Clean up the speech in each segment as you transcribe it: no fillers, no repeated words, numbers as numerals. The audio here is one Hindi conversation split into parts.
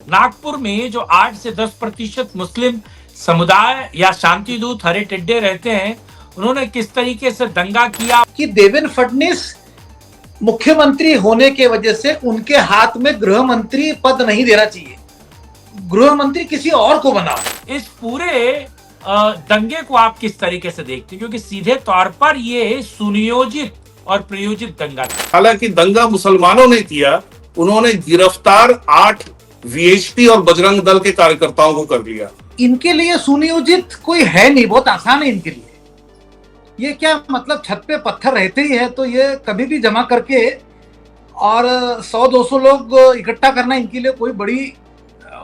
नागपुर में जो 8 से 10% मुस्लिम समुदाय या शांति दूत हरे टिड्डे रहते हैं, उन्होंने किस तरीके से दंगा किया कि देवेंद्र फडणवीस मुख्यमंत्री होने के वजह से उनके हाथ में गृह मंत्री पद नहीं देना चाहिए, गृह मंत्री किसी और को बनाओ। इस पूरे दंगे को आप किस तरीके से देखते हैं, क्योंकि सीधे तौर पर ये सुनियोजित और प्रयोजित दंगा था। हालांकि दंगा मुसलमानों ने किया, उन्होंने गिरफ्तार 8 वीएचपी और बजरंग दल के कार्यकर्ताओं को कर लिया। इनके लिए सुनियोजित कोई है नहीं, बहुत आसान है इनके लिए। ये क्या मतलब, छत पे पत्थर रहते ही है तो ये कभी भी जमा करके और 100-200 लोग इकट्ठा करना इनके लिए कोई बड़ी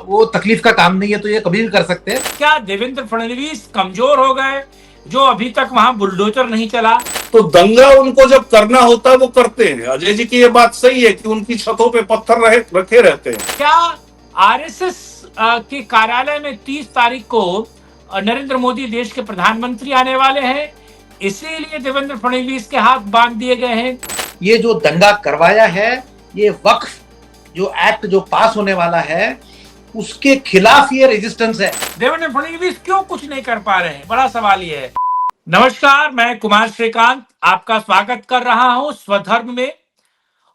वो तकलीफ का काम नहीं है, तो ये कभी भी कर सकते हैं। क्या देवेंद्र फडणवीस कमजोर हो गए जो अभी तक वहां बुलडोजर नहीं चला? तो दंगा उनको जब करना होता है वो करते हैं। अजय जी की ये बात सही है कि उनकी छतों पे पत्थर रखे रहते हैं। क्या आरएसएस के कार्यालय में 30 तारीख को नरेंद्र मोदी देश के प्रधानमंत्री आने वाले हैं, इसीलिए देवेंद्र फडणवीस के हाथ बांध दिए गए हैं? ये जो दंगा करवाया है, ये वक्फ जो एक्ट जो पास होने वाला है उसके खिलाफ ये रेजिस्टेंस है। देवेंद्र फडणवीस क्यों कुछ नहीं कर पा रहे हैं, बड़ा सवाल ये है। नमस्कार, मैं कुमार श्रीकांत आपका स्वागत कर रहा हूं स्वधर्म में।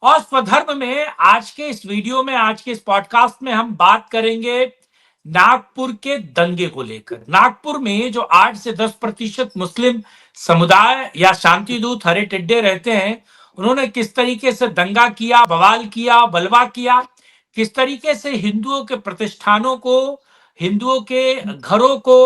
और स्वधर्म में आज के इस वीडियो में, आज के इस पॉडकास्ट में हम बात करेंगे नागपुर के दंगे को लेकर। नागपुर में जो 8 से 10% मुस्लिम समुदाय या शांति दूत हरे टिड्डे रहते हैं, उन्होंने किस तरीके से दंगा किया, बवाल किया, बलवा किया, किस तरीके से हिंदुओं के प्रतिष्ठानों को, हिंदुओं के घरों को,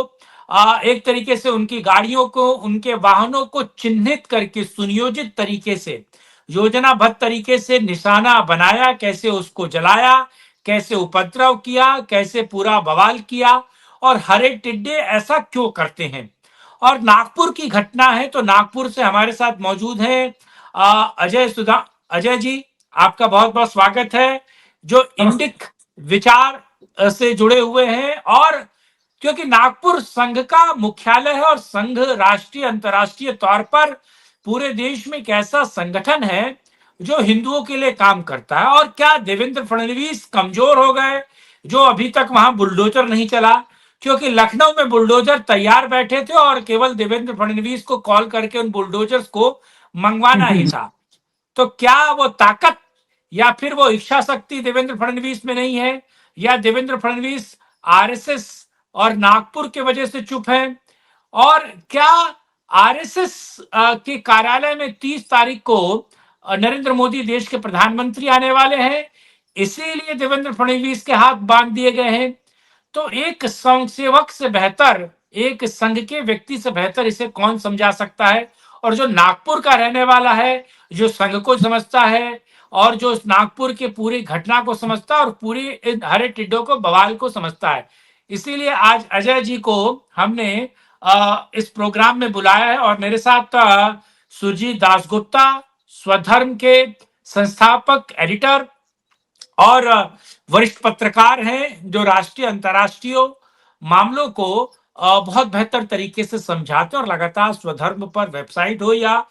एक तरीके से उनकी गाड़ियों को, उनके वाहनों को चिन्हित करके सुनियोजित तरीके से, योजनाबद्ध तरीके से निशाना बनाया, कैसे उसको जलाया, कैसे उपद्रव किया, कैसे पूरा बवाल किया। और हरे टिड्डे ऐसा क्यों करते हैं? और नागपुर की घटना है, तो नागपुर से हमारे साथ मौजूद हैं अजय जी, आपका बहुत बहुत स्वागत है, जो इंडिक विचार से जुड़े हुए हैं। और क्योंकि नागपुर संघ का मुख्यालय है और संघ राष्ट्रीय अंतर्राष्ट्रीय तौर पर पूरे देश में एक ऐसा संगठन है जो हिंदुओं के लिए काम करता है। और क्या देवेंद्र फडणवीस कमजोर हो गए जो अभी तक वहां बुलडोजर नहीं चला? क्योंकि लखनऊ में बुलडोजर तैयार बैठे थे और केवल देवेंद्र फडणवीस को कॉल करके उन बुलडोजर्स को मंगवाना ही था। तो क्या वो ताकत या फिर वो इच्छा शक्ति देवेंद्र फडणवीस में नहीं है, या देवेंद्र फडणवीस आरएसएस और नागपुर के वजह से चुप है? और क्या आरएसएस के कार्यालय में 30 तारीख को नरेंद्र मोदी देश के प्रधानमंत्री आने वाले हैं, इसीलिए देवेंद्र फडणवीस के हाथ बांध दिए गए हैं? तो एक संघ सेवक से बेहतर, एक संघ के व्यक्ति से बेहतर इसे कौन समझा सकता है? और जो नागपुर का रहने वाला है, जो संघ को समझता है और जो नागपुर के पूरी घटना को समझता है और पूरी हरे टिड्डों को, बवाल को समझता है। इसीलिए आज अजय जी को हमने इस प्रोग्राम में बुलाया है। और मेरे साथ सुजीत दासगुप्ता, स्वधर्म के संस्थापक, एडिटर और वरिष्ठ पत्रकार हैं, जो राष्ट्रीय अंतर्राष्ट्रीय मामलों को बहुत बेहतर तरीके से समझाते हैं। और लगातार स्वधर्म पर वेबसाइट हो या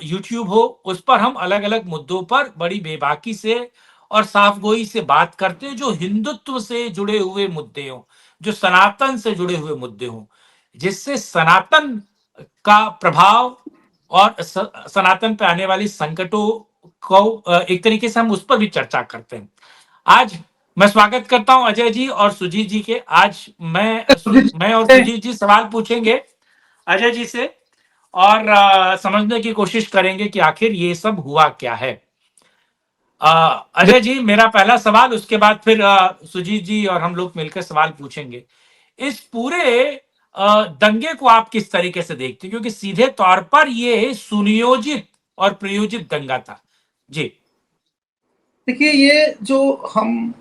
यूट्यूब हो, उस पर हम अलग अलग मुद्दों पर बड़ी बेबाकी से और साफगोई से बात करते हैं, जो हिंदुत्व से जुड़े हुए मुद्दे हों, जो सनातन से जुड़े हुए मुद्दे हों, जिससे सनातन का प्रभाव और सनातन पे आने वाली संकटों को एक तरीके से हम उस पर भी चर्चा करते हैं। आज मैं स्वागत करता हूं अजय जी और सुजीत जी के। आज मैं और सुजीत जी सवाल पूछेंगे अजय जी से और समझने की कोशिश करेंगे कि आखिर ये सब हुआ क्या है। अजय जी, मेरा पहला सवाल, उसके बाद फिर सुजीत जी और हम लोग मिलकर सवाल पूछेंगे। इस पूरे दंगे को आप किस तरीके से देखते हैं, क्योंकि सीधे तौर पर ये सुनियोजित और प्रयोजित दंगा था? जी देखिए, ये जो हम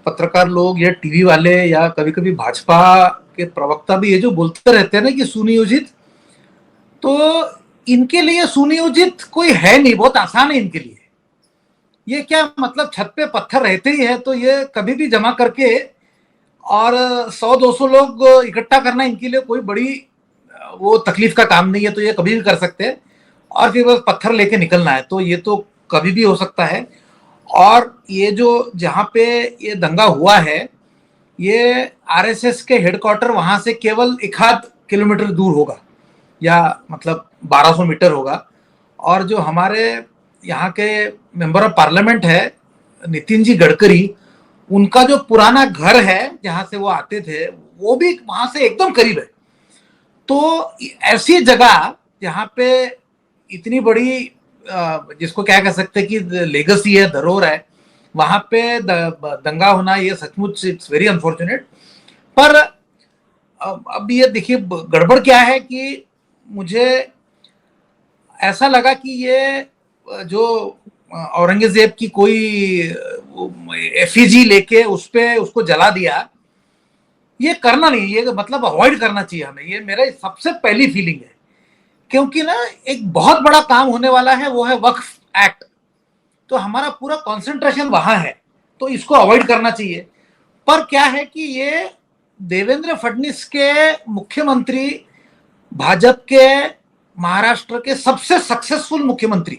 पत्रकार लोग या टीवी वाले या कभी कभी भाजपा के प्रवक्ता भी ये जो बोलते रहते हैं ना कि सुनियोजित, तो इनके लिए सुनियोजित कोई है नहीं, बहुत आसान है इनके लिए। ये क्या मतलब, छत पे पत्थर रहते ही है तो ये कभी भी जमा करके और 100-200 लोग इकट्ठा करना इनके लिए कोई बड़ी वो तकलीफ का काम नहीं है, तो ये कभी भी कर सकते हैं। और फिर बस पत्थर लेके निकलना है, तो ये तो कभी भी हो सकता है। और ये जो जहाँ पे ये दंगा हुआ है, ये आरएसएस के हेडक्वार्टर वहां से केवल 1 आध किलोमीटर दूर होगा, या मतलब 1200 मीटर होगा। और जो हमारे यहाँ के मेंबर ऑफ पार्लियामेंट है नितिन जी गडकरी, उनका जो पुराना घर है जहां से वो आते थे, वो भी वहां से एकदम करीब है। तो ऐसी जगह जहाँ पे इतनी बड़ी जिसको क्या कह सकते हैं कि लेगेसी है, धरोहर है, वहां पे दंगा होना ये सचमुच इट्स वेरी अनफॉर्चुनेट। पर अब ये देखिए गड़बड़ क्या है कि मुझे ऐसा लगा कि ये जो औरंगजेब की कोई एफिजी लेके उस पे उसको जला दिया, ये करना नहीं, ये मतलब अवॉइड करना चाहिए हमें। ये मेरा सबसे पहली फीलिंग है, क्योंकि ना एक बहुत बड़ा काम होने वाला है, वो है वक्फ एक्ट। तो हमारा पूरा कंसंट्रेशन वहां है, तो इसको अवॉइड करना चाहिए। पर क्या है कि ये देवेंद्र फडणवीस के मुख्यमंत्री, भाजपा के महाराष्ट्र के सबसे सक्सेसफुल मुख्यमंत्री,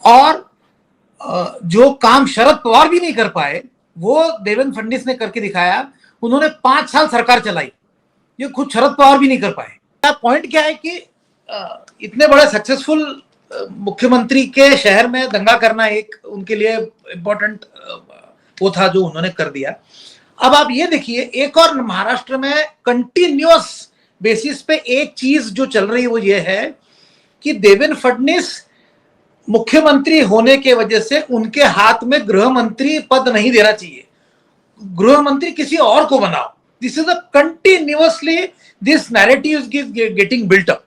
और जो काम शरद पवार भी नहीं कर पाए वो देवेंद्र फडणवीस ने करके दिखाया। उन्होंने 5 साल सरकार चलाई, ये खुद शरद पवार भी नहीं कर पाए। पॉइंट क्या है कि इतने बड़े सक्सेसफुल मुख्यमंत्री के शहर में दंगा करना एक उनके लिए इंपॉर्टेंट वो था जो उन्होंने कर दिया। अब आप ये देखिए, एक और महाराष्ट्र में कंटिन्यूअस बेसिस पे एक चीज जो चल रही है वो ये है कि देवेंद्र फडणवीस मुख्यमंत्री होने के वजह से उनके हाथ में गृह मंत्री पद नहीं देना चाहिए, गृह मंत्री किसी और को बनाओ। This is a continuously this narrative is getting built up.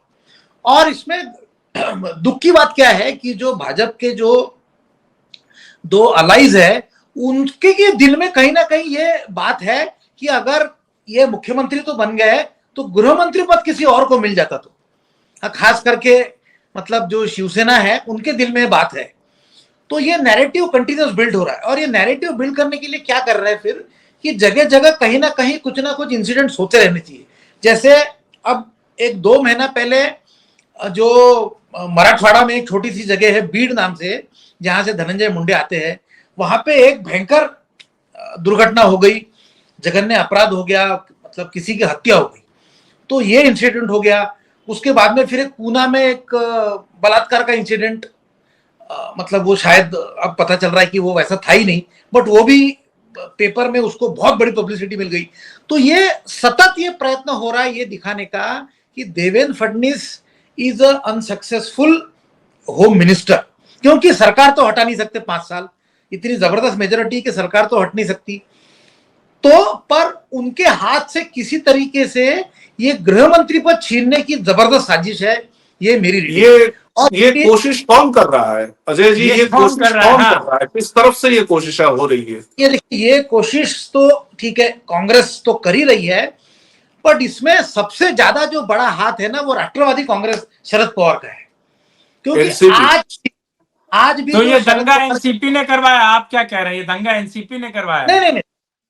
और इसमें दुख की बात क्या है कि जो भाजपा के जो 2 अलाइज है, उनके दिल में कहीं ना कहीं ये बात है कि अगर ये मुख्यमंत्री तो बन गए तो गृह मंत्री पद किसी और को मिल जाता। तो खास करके मतलब जो शिवसेना है उनके दिल में बात है। तो ये नैरेटिव कंटिन्यूस बिल्ड हो रहा है, और ये नैरेटिव बिल्ड करने के लिए क्या कर रहे हैं फिर कि जगह जगह कहीं ना कहीं कुछ ना कुछ इंसिडेंट्स होते रहने चाहिए। जैसे अब 1-2 महीना पहले जो मराठवाड़ा में एक छोटी सी जगह है बीड़ नाम से, जहां से धनंजय मुंडे आते हैं, वहां पे एक भयंकर दुर्घटना हो गई, जघन्य अपराध हो गया, मतलब किसी की हत्या हो गई। तो ये इंसिडेंट हो गया। उसके बाद में फिर एक पूना में एक बलात्कार का इंसिडेंट, मतलब वो शायद अब पता चल रहा है कि वो वैसा था ही नहीं, बट वो भी पेपर में उसको बहुत बड़ी पब्लिसिटी मिल गई। तो ये सतत ये प्रयत्न हो रहा है ये दिखाने का कि Devendra Fadnavis is a unsuccessful home minister, क्योंकि सरकार तो हटा नहीं सकते 5 साल, इतनी जबरदस्त मेजोरिटी की सरकार तो हट नहीं सकती। तो पर उनके हाथ से किसी तरीके से ये गृह मंत्री पद छीनने की जबरदस्त साजिश है, ये मेरी ये कोशिश कौन कर रहा है अजय जी? ये कोशिश कौन कर रहा है? किस तरफ से ये कोशिशें हो रही है? ये देखिए, ये कोशिश तो ठीक है कांग्रेस तो कर ही रही है, बट इसमें सबसे ज्यादा जो बड़ा हाथ है ना वो राष्ट्रवादी कांग्रेस शरद पवार का है। क्योंकि आज भी तो ये दंगा एनसीपी ने करवाया, आप क्या कह रहे हैं? ये दंगा एनसीपी ने करवाया? नहीं,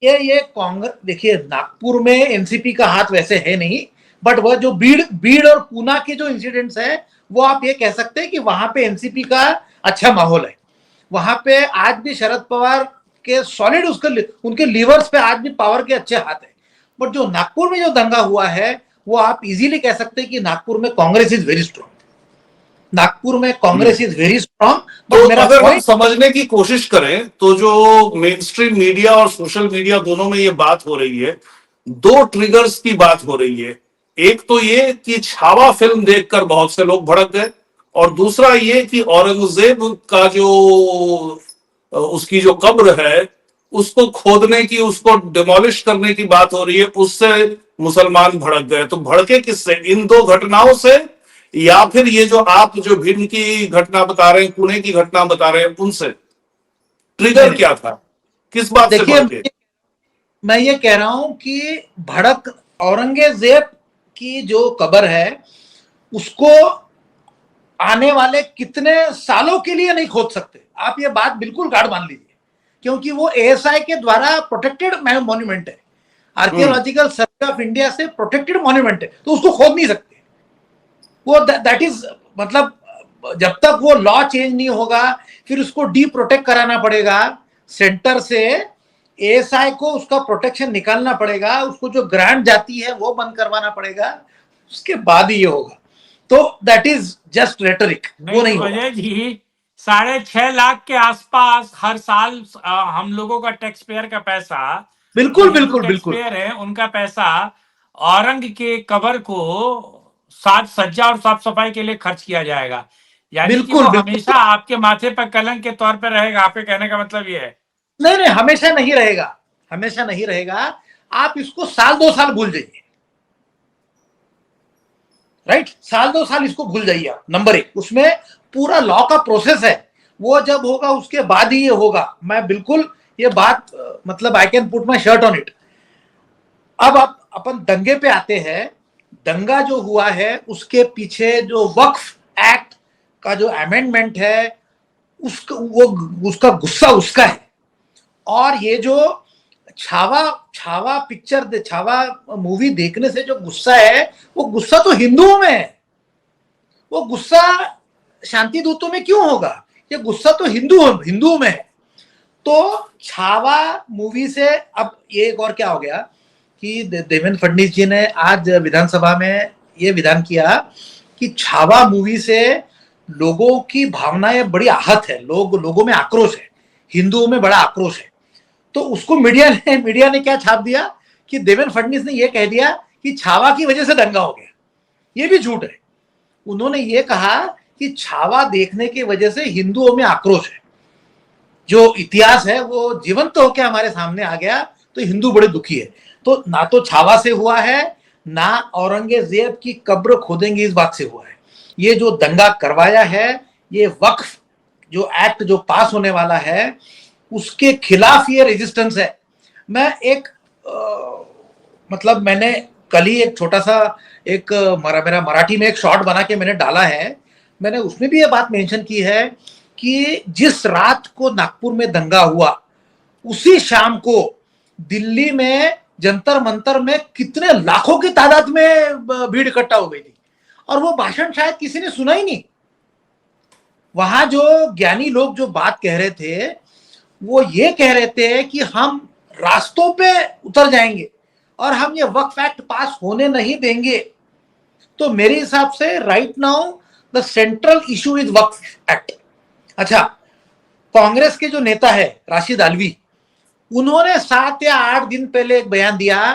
ये कांग्रेस, देखिए नागपुर में एनसीपी का हाथ वैसे है नहीं, बट वह जो बीड़ और पूना के जो इंसिडेंट्स है वो आप ये कह सकते हैं कि वहां पे एनसीपी का अच्छा माहौल है। वहां पे आज भी शरद पवार के सॉलिड उनके लीवर्स पे आज भी पावर के अच्छे हाथ है। बट जो नागपुर में जो दंगा हुआ है वो आप इजीली कह सकते हैं कि नागपुर में Congress is very strong, Nagpur में कांग्रेस इज वेरी स्ट्रॉन्ग। तो अगर हम समझने की कोशिश करें तो जो मेन स्ट्रीम मीडिया और सोशल मीडिया दोनों में ये बात हो रही है, 2 ट्रिगर्स की बात हो रही है। एक तो ये कि छावा फिल्म देखकर बहुत से लोग भड़क गए, और दूसरा ये कि औरंगजेब का जो उसकी जो कब्र है उसको खोदने की, उसको डिमोलिश करने की बात हो रही है, उससे मुसलमान भड़क गए। तो भड़के किससे? इन 2 घटनाओं से, या फिर ये जो आप जो भिंड की घटना बता रहे हैं, पुणे की घटना बता रहे हैं, उनसे? ट्रिगर क्या था, किस बात से भड़के? मैं ये कह रहा हूं कि भड़क औरंगजेब की जो कब्र है उसको आने वाले कितने सालों के लिए नहीं खोद सकते, आप ये बात बिल्कुल गाढ़ मान लीजिए, क्योंकि वो एएसआई के द्वारा प्रोटेक्टेड मॉन्यूमेंट है, आर्कियोलॉजिकल सर्वे ऑफ इंडिया से प्रोटेक्टेड मॉन्यूमेंट है, तो उसको खोद नहीं सकते। वो दैट इज मतलब जब तक वो लॉ चेंज नहीं होगा, फिर उसको डी प्रोटेक्ट कराना पड़ेगा सेंटर से, एएसआई को उसका प्रोटेक्शन निकालना पड़ेगा, उसको जो ग्रांट जाती है वो बंद करवाना पड़ेगा, उसके बाद ही ये होगा। तो दैट इज जस्ट रेटरिक, वो नहीं तो होगा। अजय जी 6.5 लाख के आसपास हर साल हम लोगों का टैक्स पेयर का पैसा, बिल्कुल जो हिंदू बिल्कुल टैक्स बिल्कुल पेयर है उनका पैसा औरंग के कब्र को साज सज्जा और साफ सफाई के लिए खर्च किया जाएगा, यानी कि वो बिल्कुल बिल्कुल। हमेशा आपके माथे पर कलंक के तौर पर रहेगा। आपके कहने का मतलब ये है? नहीं नहीं, हमेशा नहीं रहेगा, हमेशा नहीं रहेगा। आप इसको साल 2 साल भूल जाइए, राइट, साल 2 साल इसको भूल जाइए आप। नंबर 1, उसमें पूरा लॉ का प्रोसेस है, वो जब होगा उसके बाद ही ये होगा। मैं बिल्कुल ये बात मतलब I can put my shirt on it. अब आप अपन दंगे पे आते हैं। दंगा जो हुआ है उसके पीछे जो वक्फ एक्ट का जो अमेंडमेंट है, उसका गुस्सा उसका है। और ये जो छावा पिक्चर, छावा मूवी देखने से जो गुस्सा है, वो गुस्सा तो हिंदुओं में है। वो गुस्सा शांति दूतों में क्यों होगा? ये गुस्सा तो हिंदुओं में है। तो छावा मूवी से अब ये एक और क्या हो गया कि देवेंद्र फडणवीस जी ने आज विधानसभा में ये विधान किया कि छावा मूवी से लोगों की भावनाएं बड़ी आहत है, लोगों में आक्रोश है, हिंदुओं में बड़ा आक्रोश है। तो उसको मीडिया ने क्या छाप दिया कि देवेंद्र फडणवीस ने यह कह दिया कि छावा की वजह से दंगा हो गया। ये भी झूठ है। उन्होंने ये कहा कि छावा देखने की वजह से हिंदुओं में आक्रोश है, जो इतिहास है वो जीवंत होकर हमारे सामने आ गया, तो हिंदू बड़े दुखी है। तो ना तो छावा से हुआ है, ना औरंगजेब की कब्र खोदेंगे इस बात से हुआ है। ये जो दंगा करवाया है, ये वक्फ जो एक्ट जो पास होने वाला है, उसके खिलाफ ये रेजिस्टेंस है। मैं एक मतलब मैंने कल ही एक छोटा सा एक मेरा मराठी में एक शॉर्ट बना के मैंने डाला है। मैंने उसमें भी ये बात मेंशन की है कि जिस रात को नागपुर में दंगा हुआ, उसी शाम को दिल्ली में जंतर मंतर में कितने लाखों की तादाद में भीड़ इकट्ठा हो गई थी, और वो भाषण शायद किसी ने सुना ही नहीं। वहां जो ज्ञानी लोग जो बात कह रहे थे, वो ये कह रहे थे कि हम रास्तों पे उतर जाएंगे और हम ये वक्फ एक्ट पास होने नहीं देंगे। तो मेरे हिसाब से right now the central issue is Waqf act. अच्छा, कांग्रेस के जो नेता है राशिद आलवी, उन्होंने 7 या 8 दिन पहले एक बयान दिया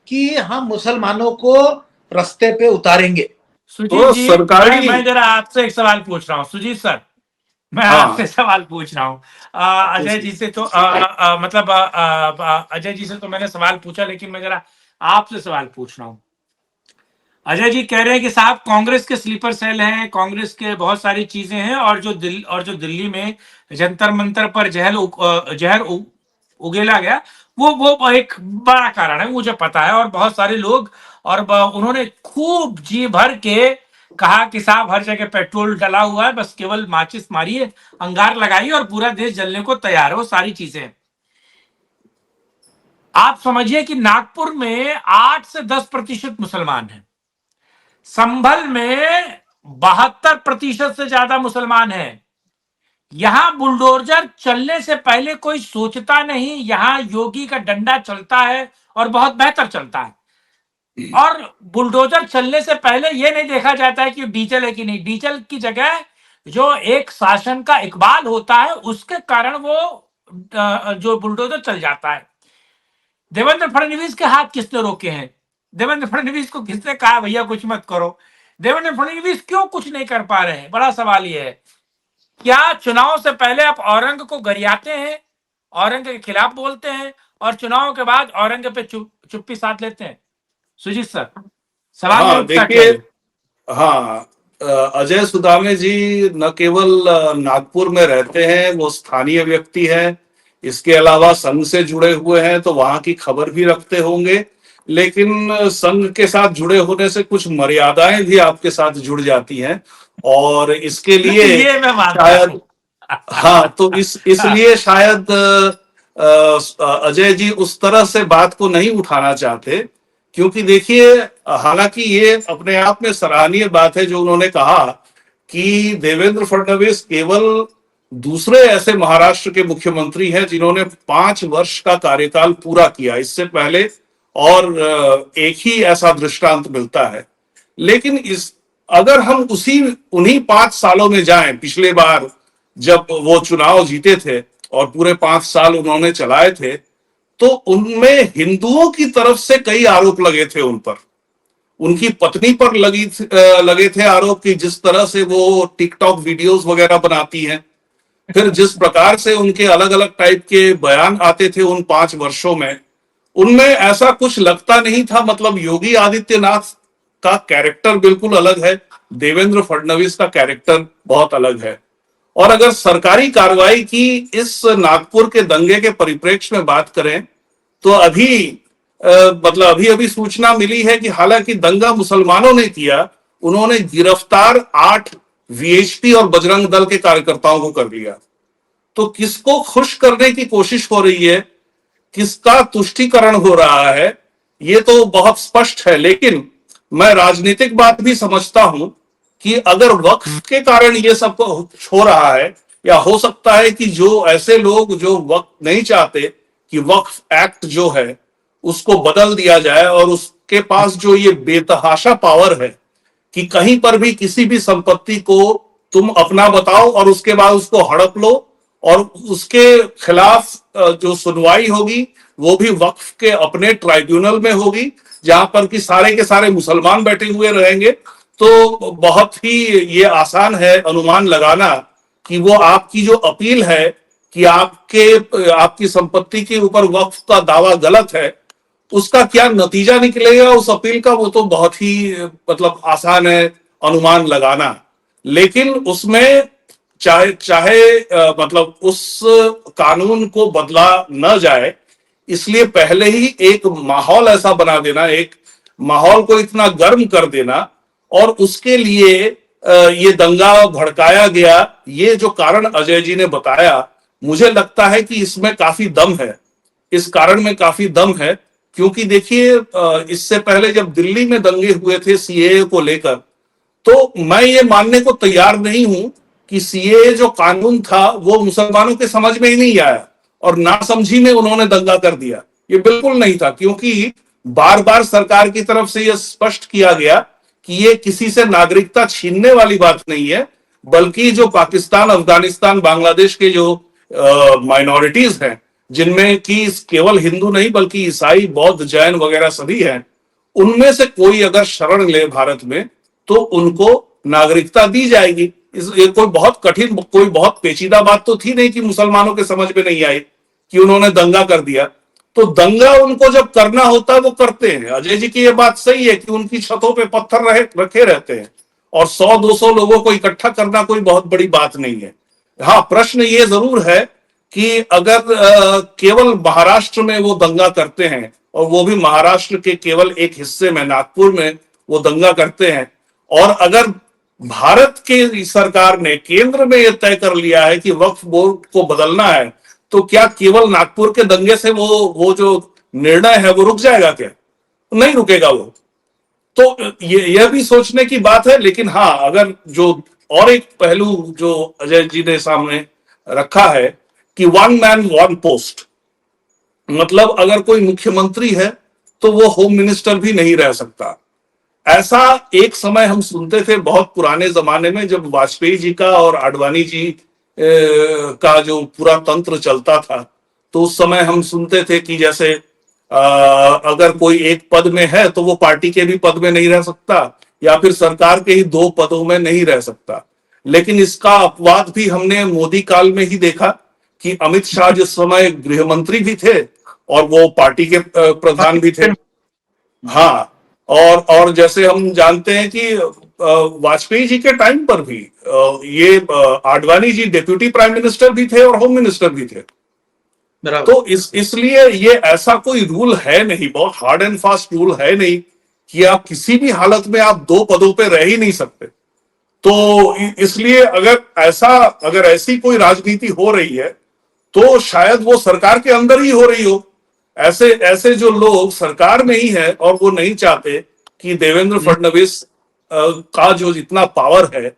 कि हम मुसलमानों को रास्ते पे उतारेंगे। सुजीत जी, सरकारी मैं जरा आपसे एक सवाल पूछ रहा हूँ। सुजीत सर, मैं आपसे सवाल पूछ रहा हूँ। अजय जी से तो मतलब अजय जी से तो मैंने सवाल पूछा, लेकिन मैं जरा आपसे सवाल पूछ रहा हूँ। अजय जी कह रहे हैं कि साहब कांग्रेस के स्लीपर सेल हैं, कांग्रेस के बहुत सारी चीजें हैं, और जो दिल्ली में जंतर मंतर पर जहर उगेला गया, वो एक बड़ा कारण है, मुझे पता है। और बहुत सारे लोग, और उन्होंने खूब जी भर के कहा कि साहब हर जगह पेट्रोल डला हुआ है, बस केवल माचिस मारिए, अंगार लगाइए और पूरा देश जलने को तैयार है। वो सारी चीजें आप समझिए कि नागपुर में 8 से 10% मुसलमान हैं, संभल में 72% से ज्यादा मुसलमान हैं। यहां बुलडोजर चलने से पहले कोई सोचता नहीं, यहां योगी का डंडा चलता है और बहुत बेहतर चलता है। और बुलडोजर चलने से पहले यह नहीं देखा जाता है कि डीजल है कि नहीं। डीजल की जगह जो एक शासन का इकबाल होता है, उसके कारण वो जो बुलडोजर चल जाता है। देवेंद्र फडणवीस के हाथ किसने रोके हैं? देवेंद्र फडणवीस को किसने कहा भैया कुछ मत करो? देवेंद्र फडणवीस क्यों कुछ नहीं कर पा रहे हैं? बड़ा सवाल यह है। क्या चुनाव से पहले आप औरंग को गरियाते हैं, औरंग के खिलाफ बोलते हैं, और चुनाव के बाद औरंग पे चुप्पी साध लेते हैं? सुजीत सर, सवाल देखिए, हाँ, अजय सुदामे जी न केवल नागपुर में रहते हैं, वो स्थानीय व्यक्ति हैं, इसके अलावा संघ से जुड़े हुए हैं, तो वहां की खबर भी रखते होंगे। लेकिन संघ के साथ जुड़े होने से कुछ मर्यादाएं भी आपके साथ जुड़ जाती हैं, और इसके लिए ये मैं शायद हाँ, तो इसलिए शायद अजय जी उस तरह से बात को नहीं उठाना चाहते। क्योंकि देखिए, हालांकि ये अपने आप में सराहनीय बात है जो उन्होंने कहा कि देवेंद्र फडणवीस केवल दूसरे ऐसे महाराष्ट्र के मुख्यमंत्री हैं जिन्होंने 5 वर्ष का कार्यकाल पूरा किया। इससे पहले और एक ही ऐसा दृष्टांत मिलता है। लेकिन अगर हम उन्हीं 5 सालों में जाएं, पिछले बार जब वो चुनाव जीते थे और पूरे 5 साल उन्होंने चलाए थे, तो उनमें हिंदुओं की तरफ से कई आरोप लगे थे उन पर। उनकी पत्नी पर लगे थे आरोप कि जिस तरह से वो टिकटॉक वीडियोस वगैरह बनाती हैं, फिर जिस प्रकार से उनके अलग अलग टाइप के बयान आते थे उन 5 वर्षों में, उनमें ऐसा कुछ लगता नहीं था। मतलब योगी आदित्यनाथ का कैरेक्टर बिल्कुल अलग है, देवेंद्र फडणवीस का कैरेक्टर बहुत अलग है। और अगर सरकारी कार्रवाई की इस नागपुर के दंगे के परिप्रेक्ष्य में बात करें, तो मतलब अभी अभी सूचना मिली है कि हालांकि दंगा मुसलमानों ने किया, उन्होंने गिरफ्तार 8 वीएचपी और बजरंग दल के कार्यकर्ताओं को कर लिया। तो किसको खुश करने की कोशिश हो रही है, किसका तुष्टीकरण हो रहा है, ये तो बहुत स्पष्ट है। लेकिन मैं राजनीतिक बात भी समझता हूं कि अगर वक्फ के कारण ये सब हो रहा है, या हो सकता है कि जो ऐसे लोग जो वक्फ नहीं चाहते कि वक्फ एक्ट जो है उसको बदल दिया जाए, और उसके पास जो ये बेतहाशा पावर है कि कहीं पर भी किसी भी संपत्ति को तुम अपना बताओ और उसके बाद उसको हड़प लो, और उसके खिलाफ जो सुनवाई होगी वो भी वक्फ के अपने ट्राइब्यूनल में होगी, जहां पर कि सारे के सारे मुसलमान बैठे हुए रहेंगे। तो बहुत ही ये आसान है अनुमान लगाना कि वो आपकी जो अपील है कि आपकी संपत्ति के ऊपर वक्फ का दावा गलत है, उसका क्या नतीजा निकलेगा उस अपील का, वो तो बहुत ही मतलब आसान है अनुमान लगाना। लेकिन उसमें चाहे मतलब उस कानून को बदला न जाए, इसलिए पहले ही एक माहौल ऐसा बना देना, एक माहौल को इतना गर्म कर देना, और उसके लिए ये दंगा भड़काया गया, ये जो कारण अजय जी ने बताया, मुझे लगता है कि इसमें काफी दम है, इस कारण में काफी दम है। क्योंकि देखिए, इससे पहले जब दिल्ली में दंगे हुए थे सीएए को लेकर, तो मैं ये मानने को तैयार नहीं हूं कि सीएए जो कानून था वो मुसलमानों के समझ में ही नहीं आया और नासमझी में उन्होंने दंगा कर दिया। ये बिल्कुल नहीं था, क्योंकि बार बार सरकार की तरफ से यह स्पष्ट किया गया कि ये किसी से नागरिकता छीनने वाली बात नहीं है, बल्कि जो पाकिस्तान, अफगानिस्तान, बांग्लादेश के जो माइनॉरिटीज हैं, जिनमें कि केवल हिंदू नहीं बल्कि ईसाई, बौद्ध, जैन वगैरह सभी हैं, उनमें से कोई अगर शरण ले भारत में तो उनको नागरिकता दी जाएगी। ये कोई बहुत कठिन, कोई बहुत पेचीदा बात तो थी नहीं कि मुसलमानों के समझ में नहीं आई कि उन्होंने दंगा कर दिया। तो दंगा उनको जब करना होता है वो करते हैं। अजय जी की ये बात सही है कि उनकी छतों पे पत्थर रखे रहते हैं, और 100-200 लोगों को इकट्ठा करना कोई बहुत बड़ी बात नहीं है। हाँ, प्रश्न ये जरूर है कि अगर केवल महाराष्ट्र में वो दंगा करते हैं, और वो भी महाराष्ट्र के केवल एक हिस्से में, नागपुर में वो दंगा करते हैं, और अगर भारत की सरकार ने, केंद्र में यह तय कर लिया है कि वक्फ बोर्ड को बदलना है, तो क्या केवल नागपुर के दंगे से वो जो निर्णय है वो रुक जाएगा? क्या नहीं रुकेगा वो। तो यह भी सोचने की बात है। लेकिन हाँ, अगर जो और एक पहलू जो अजय जी ने सामने रखा है कि 1 मैन 1 पोस्ट, मतलब अगर कोई मुख्यमंत्री है तो वो होम मिनिस्टर भी नहीं रह सकता। ऐसा एक समय हम सुनते थे बहुत पुराने जमाने में, जब वाजपेयी जी का और आडवाणी जी का जो पूरा तंत्र चलता था, तो उस समय हम सुनते थे कि जैसे अगर कोई एक पद में है तो वो पार्टी के भी पद में नहीं रह सकता, या फिर सरकार के ही 2 पदों में नहीं रह सकता। लेकिन इसका अपवाद भी हमने मोदी काल में ही देखा कि अमित शाह जिस समय गृह मंत्री भी थे और वो पार्टी के प्रधान भी थे। हाँ, और जैसे हम जानते हैं कि वाजपेयी जी के टाइम पर भी ये Advani ji deputy prime minister भी थे और होम मिनिस्टर भी थे। तो इसलिए ये ऐसा कोई रूल है नहीं, बहुत हार्ड एंड फास्ट रूल है नहीं कि आप किसी भी हालत में आप 2 पदों पे रह ही नहीं सकते। तो इसलिए अगर ऐसी कोई राजनीति हो रही है तो शायद वो सरकार के अंदर ही हो रही हो। ऐसे जो लोग सरकार में ही है और वो नहीं चाहते कि देवेंद्र फडणवीस का जो इतना पावर है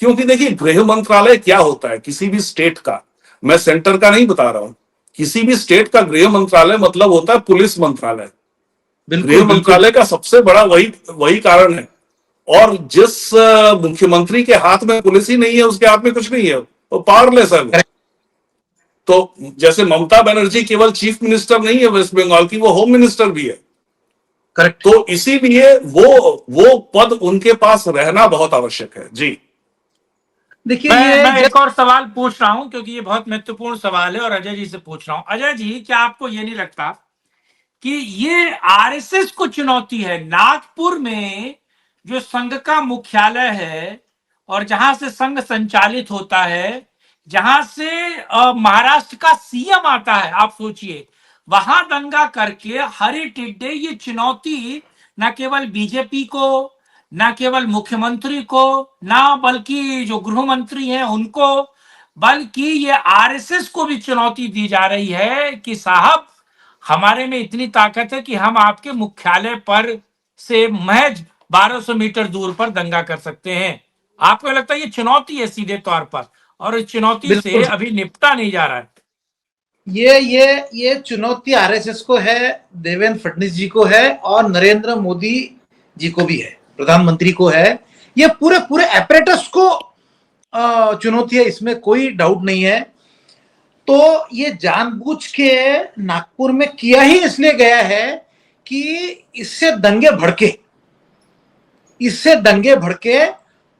क्योंकि देखिए गृह मंत्रालय क्या होता है किसी भी स्टेट का, मैं सेंटर का नहीं बता रहा हूं, किसी भी स्टेट का गृह मंत्रालय मतलब होता है पुलिस मंत्रालय। गृह बिल्कुल बिल्कुल मंत्रालय का सबसे बड़ा वही वही कारण है। और जिस मुख्यमंत्री के हाथ में पुलिस ही नहीं है, उसके हाथ में कुछ नहीं है, वो पावरलेस है। तो जैसे ममता बनर्जी केवल चीफ मिनिस्टर नहीं है वेस्ट बंगाल की, वो होम मिनिस्टर भी है। करेक्ट। तो इसीलिए वो पद उनके पास रहना बहुत आवश्यक है। जी देखिए मैं ये एक और सवाल पूछ रहा हूं, क्योंकि ये बहुत महत्वपूर्ण सवाल है और अजय जी से पूछ रहा हूं। अजय जी, क्या आपको ये नहीं लगता कि ये आरएसएस को चुनौती है? नागपुर में जो संघ का मुख्यालय है और जहां से संघ संचालित होता है, जहां से महाराष्ट्र का सीएम आता है, आप सोचिए, वहां दंगा करके हरी टिड्डे ये चुनौती न केवल बीजेपी को, न केवल मुख्यमंत्री को, ना बल्कि जो गृह मंत्री हैं उनको, बल्कि ये आरएसएस को भी चुनौती दी जा रही है कि साहब, हमारे में इतनी ताकत है कि हम आपके मुख्यालय पर से महज 1200 मीटर दूर पर दंगा कर सकते हैं। आपको लगता है ये चुनौती है सीधे तौर पर, और इस चुनौती से बिल्कुल अभी निपटा नहीं जा रहा है? ये चुनौती आरएसएस को है, देवेंद्र फडणवीस जी को है और नरेंद्र मोदी जी को भी है, प्रधानमंत्री को है। ये पूरे पूरे एपरेटस को चुनौती है, इसमें कोई डाउट नहीं है। तो ये जानबूझ के नागपुर में किया ही इसलिए गया है कि इससे दंगे भड़के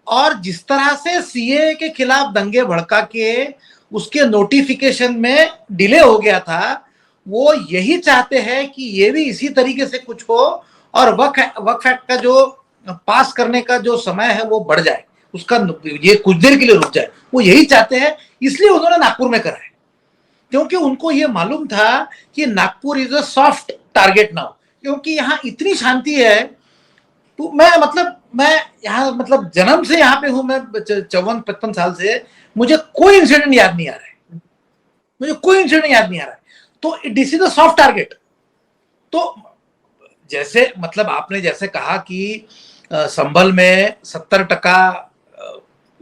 और जिस तरह से सीए के खिलाफ दंगे भड़का के उसके नोटिफिकेशन में डिले हो गया था, वो यही चाहते हैं कि ये भी इसी तरीके से कुछ हो और वक्फ एक्ट का जो पास करने का जो समय है वो बढ़ जाए, उसका ये कुछ देर के लिए रुक जाए, वो यही चाहते हैं। इसलिए उन्होंने नागपुर में करा है, क्योंकि उनको ये मालूम था कि Nagpur is a soft target now, क्योंकि यहाँ इतनी शांति है। तो मैं यहाँ जन्म से यहाँ पे हूं, मैं 54-55 साल से, मुझे कोई इंसिडेंट याद नहीं आ रहा है, तो this is a soft target. तो जैसे आपने जैसे कहा कि संभल में 70%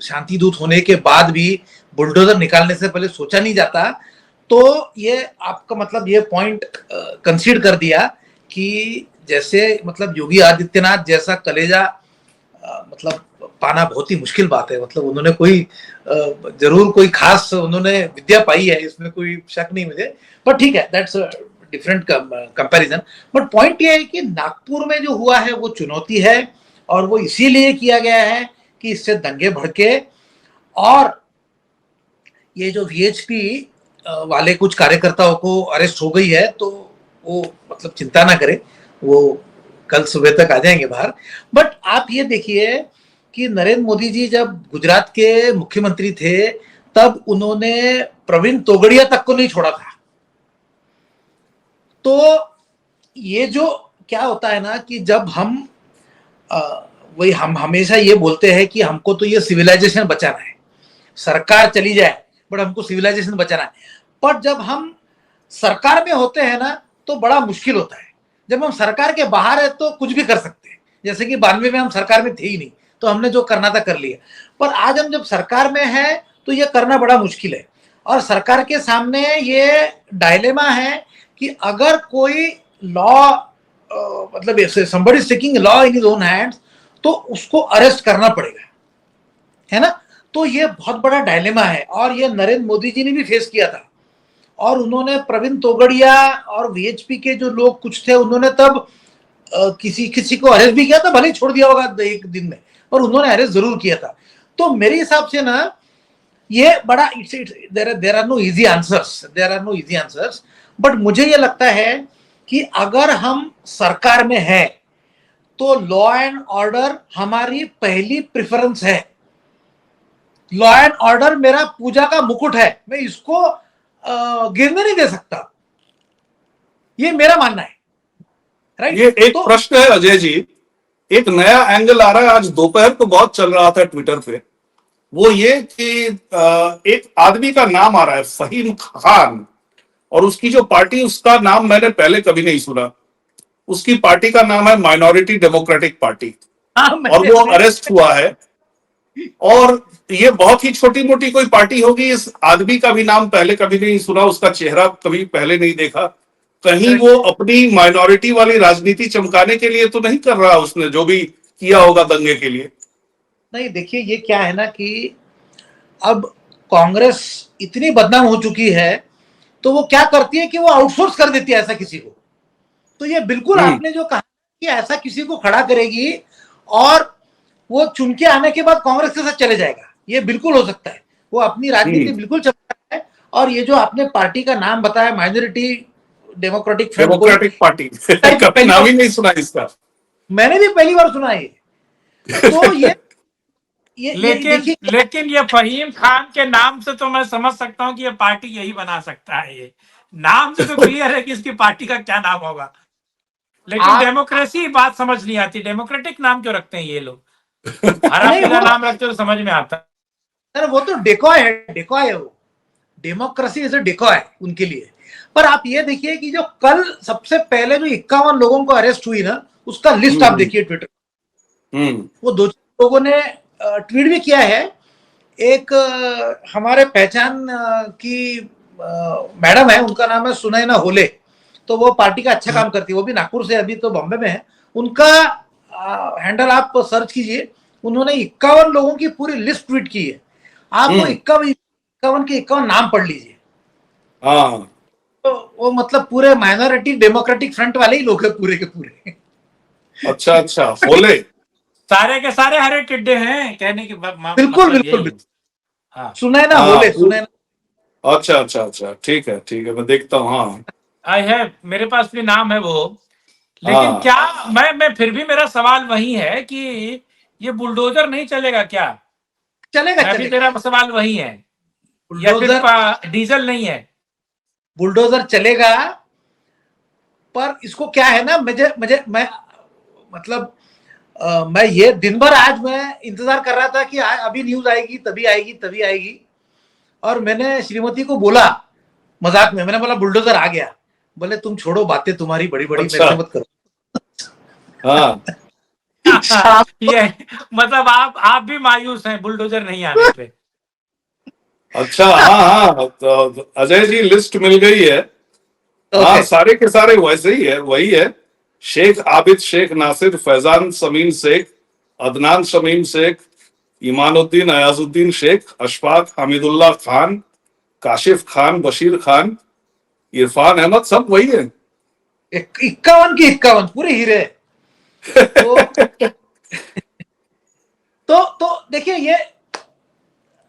शांति दूत होने के बाद भी बुलडोजर निकालने से पहले सोचा नहीं जाता, तो ये आपका ये पॉइंट कंसीड कर दिया कि जैसे योगी आदित्यनाथ जैसा कलेजा पाना बहुत ही मुश्किल बात है। उन्होंने कोई जरूर कोई खास उन्होंने विद्या पाई है, इसमें कोई शक नहीं मुझे, पर ठीक है, that's different comparison. But point ये है कि नागपुर में जो हुआ है वो चुनौती है, और वो इसीलिए किया गया है कि इससे दंगे भड़के, और ये जो वीएचपी वाले कुछ कार्यकर्ताओं को अरेस्ट हो गई है, तो वो चिंता ना करें, वो कल सुबह तक आ जाएंगे बाहर। बट आप ये देखिए कि नरेंद्र मोदी जी जब गुजरात के मुख्यमंत्री थे, तब उन्होंने प्रवीण तोगड़िया तक को नहीं छोड़ा था। तो ये जो क्या होता है ना कि जब हम हम हमेशा ये बोलते हैं कि हमको तो ये सिविलाइजेशन बचाना है, सरकार चली जाए बट हमको सिविलाइजेशन बचाना है। पर जब हम सरकार में होते हैं ना, तो बड़ा मुश्किल होता है। जब हम सरकार के बाहर है तो कुछ भी कर सकते हैं, जैसे कि 92 में हम सरकार में थे ही नहीं, तो हमने जो करना था कर लिया। पर आज हम जब सरकार में है तो ये करना बड़ा मुश्किल है, और सरकार के सामने ये डायलेमा है कि अगर कोई law somebody is taking law in his own hands, तो उसको अरेस्ट करना पड़ेगा, है ना। तो ये बहुत बड़ा डायलेमा है, और ये नरेंद्र मोदी जी ने भी फेस किया था, और उन्होंने प्रवीण तोगड़िया और वीएचपी के जो लोग कुछ थे, उन्होंने तब किसी को अरेस्ट भी किया था, भले ही छोड़ दिया होगा एक दिन में, और उन्होंने अरेस्ट जरूर किया था। तो मेरे हिसाब से ना ये बड़ा there are no easy answers, but मुझे ये लगता है कि अगर हम सरकार में है तो लॉ एंड ऑर्डर हमारी पहली प्रेफरेंस है। लॉ एंड ऑर्डर मेरा पूजा का मुकुट है, मैं इसको गिरने नहीं दे सकता, ये मेरा मानना है, राइट। ये एक प्रश्न है अजय जी, एक नया एंगल आ रहा है, आज दोपहर को बहुत चल रहा था ट्विटर पे, वो ये कि एक आदमी का नाम आ रहा है फहीम खान, और उसकी जो पार्टी, उसका नाम मैंने पहले कभी नहीं सुना। उसकी पार्टी का नाम है माइनॉरिटी डेमोक्रेटिक पार्टी, और वो अरेस्ट हुआ है। और ये बहुत ही छोटी मोटी कोई पार्टी होगी। इस आदमी का भी नाम पहले कभी नहीं सुना, उसका चेहरा कभी पहले नहीं देखा। कहीं वो अपनी माइनॉरिटी वाली राजनीति चमकाने के लिए तो नहीं कर रहा, उसने जो भी किया होगा दंगे के लिए। नहीं, देखिए ये क्या है ना कि अब कांग्रेस इतनी बदनाम हो चुकी है, तो वो क्या करती है कि वो आउटसोर्स कर देती है ऐसा किसी को। तो ये बिल्कुल आपने जो कहा कि ऐसा किसी को खड़ा करेगी और वो चुन के आने के बाद कांग्रेस के साथ चले जाएगा, ये बिल्कुल हो सकता है। वो अपनी राजनीति बिल्कुल चलता है। और ये जो आपने पार्टी का नाम बताया, minority democratic front, democratic party, कभी नाम ही नहीं सुना इसका। मैंने भी पहली बार सुना है। तो ये लेकिन ये फहीम खान के नाम से तो मैं समझ सकता हूँ कि ये पार्टी यही बना सकता है। ये नाम से तो क्लियर है कि इसकी पार्टी का क्या नाम होगा। लेकिन डेमोक्रेसी बात समझ नहीं आती, डेमोक्रेटिक नाम क्यों रखते हैं ये लोग? हरा पीला नाम रखते तो समझ में आता। अरे वो तो डेकॉय है वो। डेमोक्रेसी इज अ डेकॉय उनके लिए। पर आप ये देखिए कि जो कल सबसे पहले जो 51 लोगों को अरेस्ट हुई ना, उसका लिस्ट आप देखिए ट्विटर। वो 2 लोगों ने ट्वीट भी किया है। एक हमारे पहचान की मैडम है, उनका नाम है सुनैना होले। तो वो पार्टी का अच्छा काम करती है, वो भी नागपुर से, अभी तो बॉम्बे में है। उनका हैंडल आप सर्च कीजिए, उन्होंने 51 लोगों की पूरी लिस्ट ट्वीट की है। आप वो 51 के 51 नाम पढ़ लीजिए। तो वो मतलब पूरे माइनॉरिटी डेमोक्रेटिक फ्रंट वाले ही लोग हैं पूरे के पूरे। अच्छा होले सारे के सारे हरे टिड्डे हैं कहने की बिल्कुल बिल्कुल। हाँ, सुनैना होले, सुनैना। अच्छा, ठीक है, मैं देखता हूँ। हाँ, आई है, मेरे पास भी नाम है वो। लेकिन क्या मैं फिर भी मेरा सवाल वही है कि ये बुलडोजर नहीं चलेगा क्या? चलेगा। मेरा सवाल वही है, या फिर डीजल नहीं है? बुलडोजर चलेगा, पर इसको क्या है ना, मैं मतलब मैं ये दिन भर आज मैं इंतजार कर रहा था कि अभी न्यूज आएगी, तभी आएगी। और मैंने श्रीमती को बोला मजाक में, मैंने बोला बुलडोजर आ गया। बोले तुम छोड़ो बातें तुम्हारी बड़ी मेरे से मत करो। ये मतलब आप भी मायूस हैं बुलडोजर नहीं आने पे? अच्छा, हाँ, तो अजय जी लिस्ट मिल गई है। हाँ, सारे के सारे वैसे ही है, वही है। शेख आबिद शेख नासिर, फैजान समीम शेख, अदनान शमीम शेख, ईमानुद्दीन अयाजुद्दीन शेख, अशफाक हमीदुल्लाह खान, काशिफ खान, बशीर खान, इरफान अहमद, सब वही है। 51 की 51 पूरे हीरे। तो देखिए, ये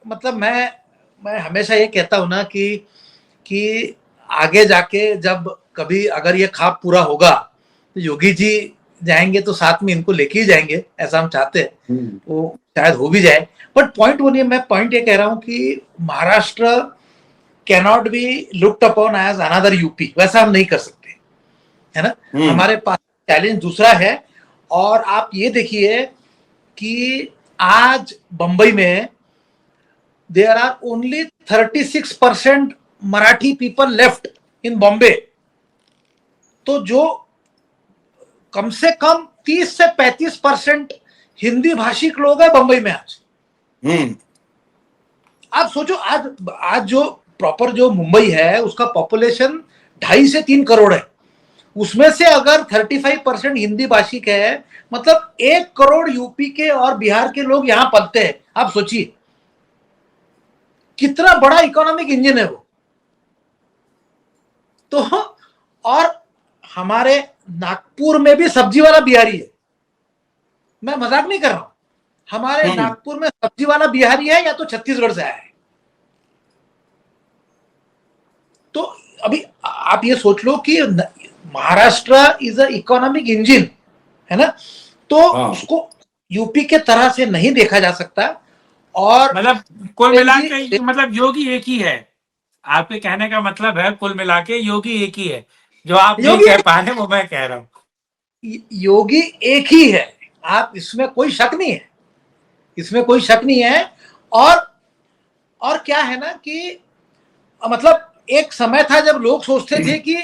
मतलब मैं हमेशा ये कहता हूं ना कि आगे जाके जब कभी अगर ये ख्वाब पूरा होगा तो योगी जी जाएंगे तो साथ में इनको लेके ही जाएंगे, ऐसा हम चाहते हैं। वो शायद हो भी जाए। बट पॉइंट वो नहीं है। मैं पॉइंट ये कह रहा हूं कि Maharashtra cannot be looked upon as another UP, वैसा हम नहीं कर सकते, है ना। हमारे पास चैलेंज दूसरा है। और आप ये देखिए कि आज बंबई में there are only 36% Marathi people left in Bombay. तो जो कम से कम 30 से 35% हिंदी भाषिक लोग हैं बंबई में आज। आप सोचो, आज जो प्रॉपर जो मुंबई है उसका पॉपुलेशन 2.5 से 3 करोड़ है। उसमें से अगर 35% हिंदी भाषिक है, मतलब 1 करोड़ यूपी के और बिहार के लोग यहां पलते हैं। आप सोचिए कितना बड़ा इकोनॉमिक इंजन है वो। तो और हमारे नागपुर में भी सब्जी वाला बिहारी है, मैं मजाक नहीं कर रहा हूं। हमारे नागपुर में सब्जी वाला बिहारी है या तो छत्तीसगढ़ से आया है। तो अभी आप ये सोच लो कि Maharashtra is a economic engine, है ना। तो उसको यूपी के तरह से नहीं देखा जा सकता। और मतलब कुल मिला के मतलब योगी एक ही है, आपके कहने का मतलब है कुल मिला के योगी एक ही है। जो आप नहीं कह पा रहे वो मैं कह रहा हूं। योगी एक ही है, आप इसमें कोई शक नहीं है, इसमें कोई शक नहीं है। और क्या है ना कि मतलब एक समय था जब लोग सोचते थे कि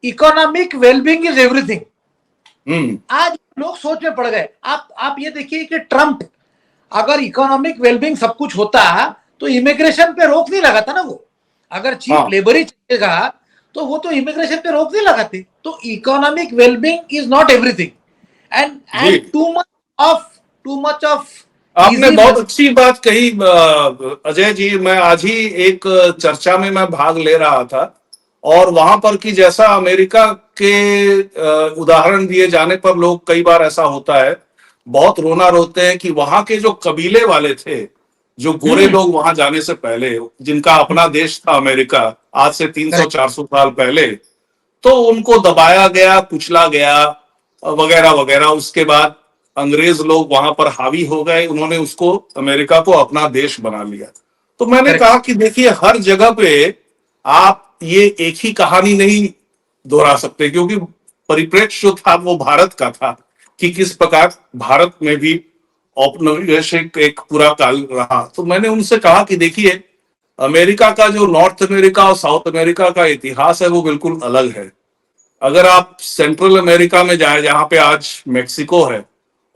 इकोनॉमिक वेलबींग इज एवरीथिंग। आज लोग सोच में पड़ गए। आप ये देखिए कि ट्रंप अगर इकोनॉमिक वेलबींग सब कुछ होता तो इमिग्रेशन पे रोक नहीं लगाता ना वो। अगर चीप हाँ। लेबर ही चलेगा तो वो तो इमिग्रेशन पे रोक नहीं लगाते। तो economic wellbeing is not everything, जी, एंड टू मच ऑफ आपने इजी। बहुत अच्छी बात कही अजय जी। मैं आज ही एक चर्चा में मैं भाग ले रहा था, और वहां पर कि जैसा अमेरिका के उदाहरण दिए जाने पर लोग, कई बार ऐसा होता है, बहुत रोना रोते हैं कि वहां के जो कबीले वाले थे, जो गोरे लोग वहां जाने से पहले, जिनका अपना देश था अमेरिका, आज से 300-400 साल पहले, तो उनको दबाया गया, कुचला गया, वगैरह वगैरह। उसके बाद अंग्रेज लोग वहां पर हावी हो गए, उन्होंने उसको, अमेरिका को अपना देश बना लिया। तो मैंने Correct. कहा कि देखिए, हर जगह पे आप ये एक ही कहानी नहीं दोहरा सकते, क्योंकि परिप्रेक्ष्य जो था वो भारत का था, कि किस प्रकार भारत में भी औपनिवेशिक एक पूरा काल रहा। तो मैंने उनसे कहा कि देखिए, अमेरिका का जो नॉर्थ अमेरिका और साउथ अमेरिका का इतिहास है वो बिल्कुल अलग है। अगर आप सेंट्रल अमेरिका में जाए, जहां पे आज मेक्सिको है,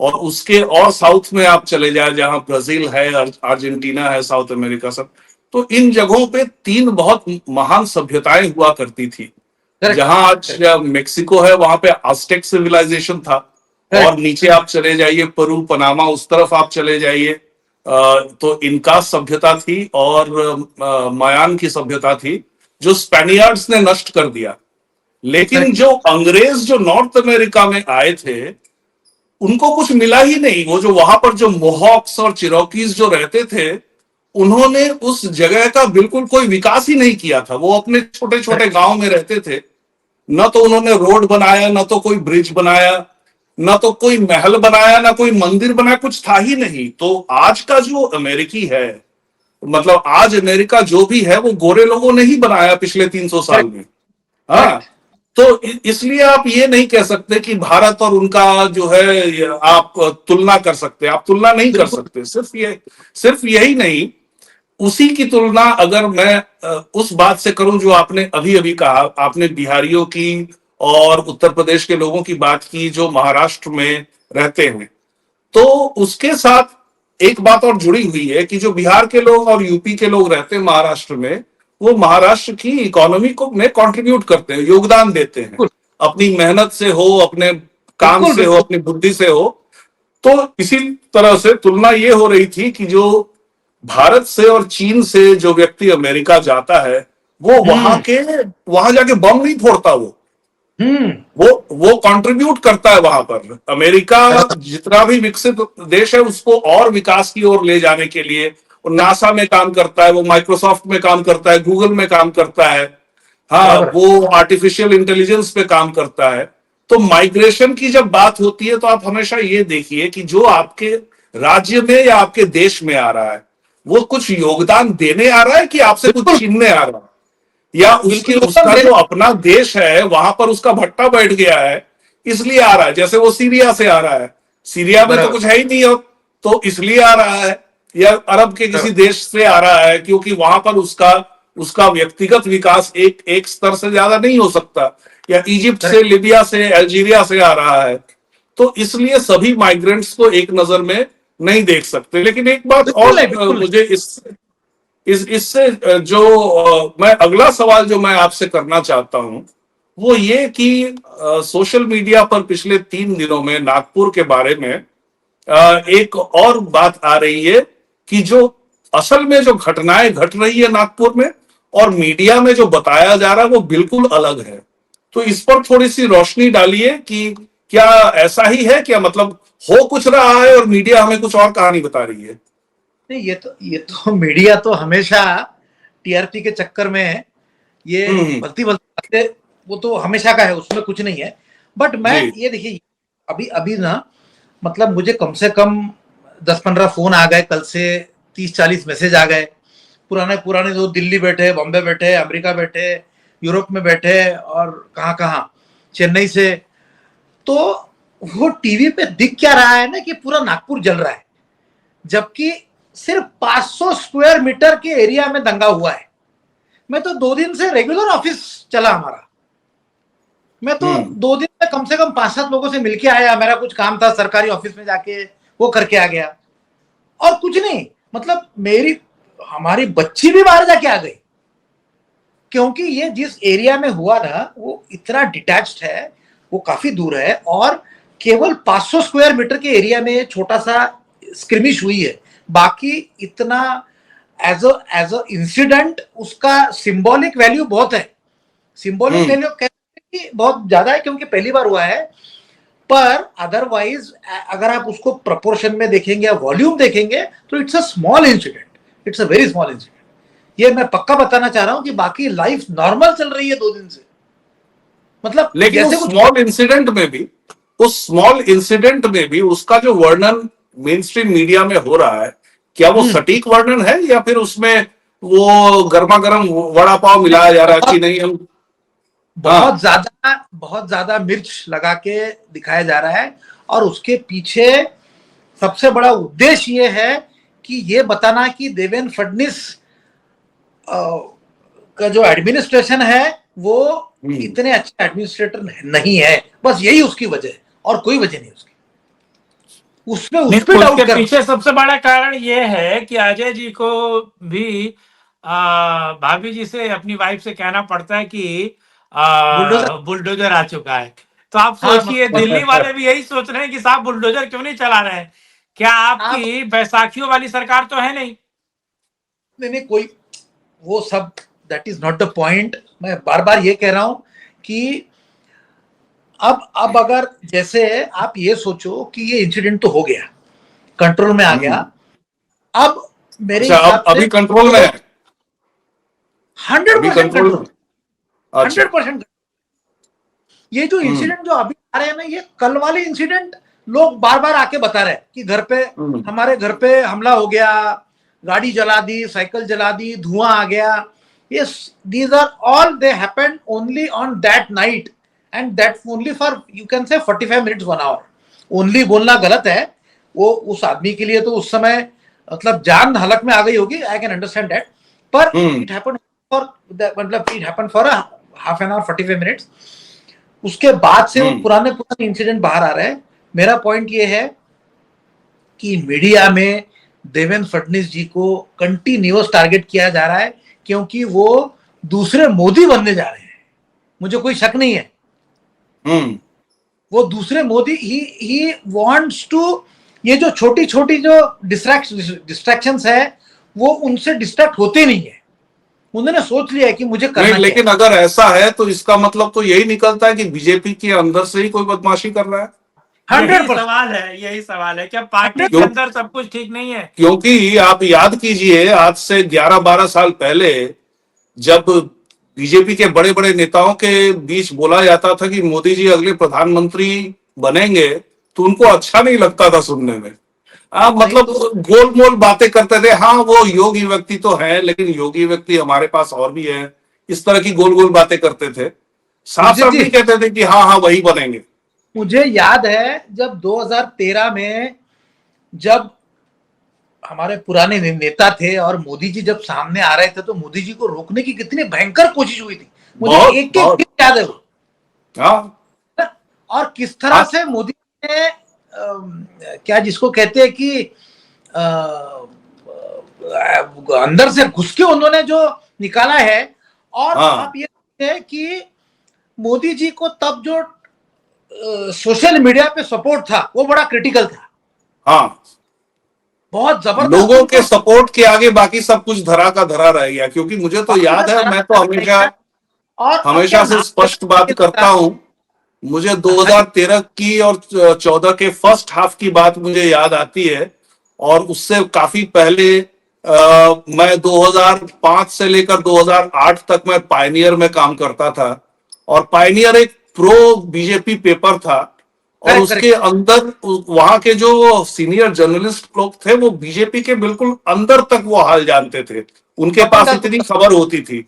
और उसके और साउथ में आप चले जाए, जहां ब्राजील है, अर्जेंटीना है, साउथ अमेरिका सब, तो इन जगहों पे तीन बहुत महान सभ्यताएं हुआ करती थी। करेक्ट, जहां आज मेक्सिको है, वहां पे आस्टेक सिविलाइजेशन था, और नीचे आप चले जाइए, पेरू, पनामा, उस तरफ आप चले जाइए, तो इनका सभ्यता थी, और मायान की सभ्यता थी, जो स्पेनियर्ड्स ने नष्ट कर दिया। लेकिन करेक्ट। जो अंग्रेज जो नॉर्थ अमेरिका में आए थे, उनको कुछ मिला ही नहीं। वो जो वहां पर जो मोहॉक्स और चिरोकीज जो रहते थे, उन्होंने उस जगह का बिल्कुल कोई विकास ही नहीं किया था। वो अपने छोटे छोटे गांव में रहते थे। न तो उन्होंने रोड बनाया, न तो कोई ब्रिज बनाया, न तो कोई महल बनाया, न कोई मंदिर बनाया, कुछ था ही नहीं। तो आज का जो अमेरिकी है, मतलब आज अमेरिका जो भी है, वो गोरे लोगों ने ही बनाया पिछले 300 साल में। हाँ। करेक्ट। तो इसलिए आप ये नहीं कह सकते कि भारत और उनका जो है आप तुलना कर सकते, आप तुलना नहीं कर बिल्कुल। सकते। सिर्फ यही नहीं, उसी की तुलना अगर मैं उस बात से करूं जो आपने अभी अभी कहा, आपने बिहारियों की और उत्तर प्रदेश के लोगों की बात की जो महाराष्ट्र में रहते हैं, तो उसके साथ एक बात और जुड़ी हुई है कि जो बिहार के लोग और यूपी के लोग रहते हैं महाराष्ट्र में, वो महाराष्ट्र की इकोनॉमी को में कंट्रीब्यूट करते हैं, योगदान देते हैं, अपनी मेहनत से हो, अपने काम बिल्कुल से हो, बिल्कुल। अपनी बुद्धि से हो। तो इसी तरह से तुलना ये हो रही थी कि जो भारत से और चीन से जो व्यक्ति अमेरिका जाता है, वो वहां जाके बम नहीं फोड़ता। हम्म। वो कंट्रीब्यूट करता है वहां पर। अमेरिका जितना भी विकसित देश है, उसको और विकास की ओर ले जाने के लिए वो नासा में काम करता है, वो माइक्रोसॉफ्ट में काम करता है, गूगल में काम करता है, हाँ, बराबर। वो आर्टिफिशियल इंटेलिजेंस पे काम करता है। तो माइग्रेशन की जब बात होती है, तो आप हमेशा ये देखिए कि जो आपके राज्य में या आपके देश में आ रहा है, वो कुछ योगदान देने आ रहा है कि आपसे कुछ बिल्कुल छीनने आ रहा है, या उसकी बिल्कुल योगदान उसका दे जो अपना देश है वहां पर उसका भट्टा बैठ गया है, इसलिए आ रहा है। जैसे वो सीरिया से आ रहा है, सीरिया में तो बराबर कुछ है ही नहीं अब, तो इसलिए आ रहा है। या अरब के किसी बराबर। देश से आ रहा है, क्योंकि वहां पर उसका उसका व्यक्तिगत विकास एक एक स्तर से ज्यादा नहीं हो सकता। या इजिप्ट से, करेक्ट। लिबिया से, अल्जीरिया से आ रहा है। तो इसलिए सभी माइग्रेंट्स को एक नजर में नहीं देख सकते। लेकिन एक बात बिल्कुल और नहीं, बिल्कुल नहीं। मुझे इससे जो मैं अगला सवाल जो मैं आपसे करना चाहता हूं, वो ये कि सोशल मीडिया पर पिछले 3 दिनों में नागपुर के बारे में एक और बात आ रही है कि जो असल में जो घटनाएं घट रही है नागपुर में, और मीडिया में जो बताया जा रहा है, वो बिल्कुल अलग है। तो इस पर थोड़ी सी रोशनी डालिए कि क्या ऐसा ही है, क्या मतलब हो कुछ रहा है और मीडिया हमें कुछ और कहानी बता रही है। नहीं, ये तो मीडिया तो हमेशा टीआरपी के चक्कर में ये हम्म। भलती भलती बातें, वो तो हमेशा का है, उसमें कुछ नहीं है। बट मैं जी। ये देखिए, अभी अभी ना, मतलब मुझे कम से कम 10-15 फोन आ गए कल से, 30-40 मैसेज आ गए, पुराने पुराने, जो दिल्ली बैठे, बॉम्बे बैठे, अमेरिका बैठे, यूरोप में बैठे, और कहाँ कहाँ, चेन्नई से। तो वो टीवी पे दिख क्या रहा है ना कि पूरा नागपुर जल रहा है, जबकि सिर्फ 500 स्क्वायर मीटर के एरिया में दंगा हुआ है। मैं तो 2 दिन से रेगुलर ऑफिस चला हमारा, मैं तो 2 दिन में कम से कम 5-7 लोगों से मिलके आया, मेरा कुछ काम था सरकारी ऑफिस में जाके, वो करके आ गया। और कुछ नहीं, मतलब हमारी बच्ची भी बाहर जाके आ गई, क्योंकि ये जिस एरिया में हुआ ना वो इतना डिटैच्ड है, वो काफी दूर है, और केवल 500 स्क्वायर मीटर के एरिया में छोटा सा स्क्रिमिश हुई है। बाकी इतना एज अ इंसिडेंट उसका सिंबॉलिक वैल्यू बहुत है, सिंबॉलिक वैल्यू कहते हैं कि बहुत ज्यादा है क्योंकि पहली बार हुआ है, पर अदरवाइज अगर आप उसको प्रपोर्शन में देखेंगे या वॉल्यूम देखेंगे तो it's a small incident, it's a very small incident. ये मैं पक्का बताना चाह रहा हूं कि बाकी लाइफ नॉर्मल चल रही है 2 दिन से, मतलब लेकिन जैसे उस कुछ स्मॉल इंसिडेंट में भी, उस स्मॉल इंसिडेंट में भी उसका जो वर्णन मेन स्ट्रीम मीडिया में हो रहा है, क्या वो सटीक वर्णन है या फिर उसमें वो गर्मा गर्म वड़ा पाव मिलाया जा रहा है कि नहीं हम बहुत ज्यादा मिर्च लगा के दिखाया जा रहा है, और उसके पीछे सबसे बड़ा उद्देश्य ये है कि ये बताना कि देवेंद्र फडणवीस का जो एडमिनिस्ट्रेशन है वो इतने अच्छे एडमिनिस्ट्रेटर नहीं है, बस यही उसकी वजह है और कोई वजह नहीं उसकी, उसमें उस पे डाउट कर। पीछे सबसे बड़ा कारण ये है कि अजय जी को भी भाभी जी से, अपनी वाइफ से कहना पड़ता है कि बुलडोजर आ चुका है। तो आप सोचिए, दिल्ली वाले भी यही सोच रहे हैं कि साहब बुलडोजर क्यों नहीं चला रहे हैं, क्या आपकी बैसाखियों वाली सरकार तो है नहीं? नहीं, कोई वो सब, that is not the point. मैं बार बार ये कह रहा हूं कि अब अगर जैसे आप ये सोचो कि ये इंसिडेंट तो हो गया, कंट्रोल में आ गया, अब मेरे हिसाब से अभी कंट्रोल में है, 100% कंट्रोल, अच्छा 100%। ये जो इंसिडेंट जो अभी आ रहे हैं ना, ये कल वाले इंसिडेंट लोग बार बार आके बता रहे हैं कि घर पे, हमारे घर पे हमला हो गया, गाड़ी जला दी, साइकिल जला दी, धुआं आ गया। Yes, these are all they happened only on that night, and that only for you can say 45 minutes 1 hour. Only बोलना गलत है, वो उस आदमी के लिए तो उस समय मतलब जान हलक में आ गई होगी, I can understand that, पर it happened for मतलब it happened for a half an hour 45 minutes. उसके बाद से वो पुराने इंसिडेंट बाहर आ रहे हैं। मेरा पॉइंट ये है कि मीडिया में देवेंद्र फडणवीस जी को कंटिन्यूअस टारगेट किया जा रहा है क्योंकि वो दूसरे मोदी बनने जा रहे हैं, मुझे कोई शक नहीं है। वो दूसरे मोदी, ही वांट्स टू, ये जो छोटी छोटी जो डिस्ट्रैक्शंस है वो उनसे डिस्ट्रैक्ट होते नहीं है, उन्होंने सोच लिया है कि मुझे करना। लेकिन अगर ऐसा है तो इसका मतलब तो यही निकलता है कि बीजेपी के अंदर से ही कोई बदमाशी कर रहा है। 100% यही सवाल है, क्या पार्टी के अंदर सब कुछ ठीक नहीं है? क्योंकि आप याद कीजिए, आज से 11-12 साल पहले जब बीजेपी के बड़े बड़े नेताओं के बीच बोला जाता था कि मोदी जी अगले प्रधानमंत्री बनेंगे, तो उनको अच्छा नहीं लगता था सुनने में। मतलब गोल मोल बातें करते थे, हाँ वो योगी व्यक्ति तो है लेकिन योगी व्यक्ति हमारे पास और भी है, इस तरह की गोल गोल बातें करते थे, साफ साफ नहीं कहते थे कि हाँ हाँ वही बनेंगे। मुझे याद है जब 2013 में जब हमारे पुराने नेता थे और मोदी जी जब सामने आ रहे थे तो मोदी जी को रोकने की कितनी भयंकर कोशिश हुई थी, मुझे एक याद है वो। और किस तरह से मोदी ने क्या जिसको कहते हैं कि अंदर से घुस के उन्होंने जो निकाला है। और आप ये कहते हैं कि मोदी जी को तब जो सोशल मीडिया पे सपोर्ट था वो बड़ा क्रिटिकल था। हाँ, बहुत जबरदस्त, लोगों के सपोर्ट के आगे बाकी सब कुछ धरा का धरा रह गया। क्योंकि मुझे तो याद है, मैं तो हमेशा से स्पष्ट बात करता हूं, मुझे 2013 की और 14 के फर्स्ट हाफ की बात मुझे याद आती है, और उससे काफी पहले मैं 2005 से लेकर 2008 तक मैं पायनियर में काम करता था, और पायनियर एक प्रो बीजेपी पेपर था, और उसके अंदर वहां के जो सीनियर जर्नलिस्ट लोग थे वो बीजेपी के बिल्कुल अंदर तक वो हाल जानते थे, उनके पास इतनी खबर होती थी।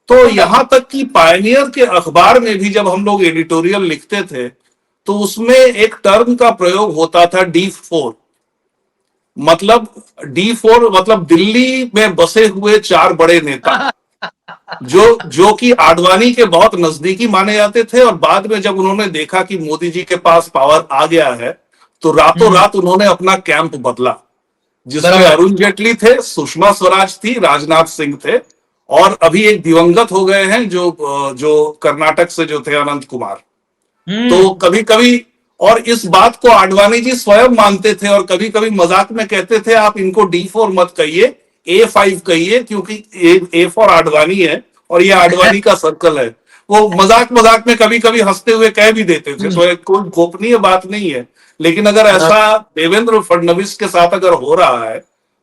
तो यहां तक कि पायनियर के अखबार में भी जब हम लोग एडिटोरियल लिखते थे तो उसमें एक टर्म का प्रयोग होता था D4, मतलब D4 मतलब दिल्ली में बसे हुए 4 बड़े नेता, जो कि आडवाणी के बहुत नजदीकी माने जाते थे। और बाद में जब उन्होंने देखा कि मोदी जी के पास पावर आ गया है तो रातों रात उन्होंने अपना कैंप बदला। जिसमें बराबर। अरुण जेटली थे, सुषमा स्वराज थी, राजनाथ सिंह थे, और अभी एक दिवंगत हो गए हैं जो कर्नाटक से जो थे, अनंत कुमार। तो कभी कभी, और इस बात को आडवाणी जी स्वयं मानते थे, और कभी कभी मजाक में कहते थे आप इनको D4 मत कहिए, A5 कहिए, क्योंकि ए फॉर आडवाणी है और ये आडवाणी का सर्कल है। वो मजाक मजाक में कभी कभी हंसते हुए कह भी देते थे, तो कोई गोपनीय बात नहीं है। लेकिन अगर ऐसा देवेंद्र फडणवीस के साथ अगर हो रहा है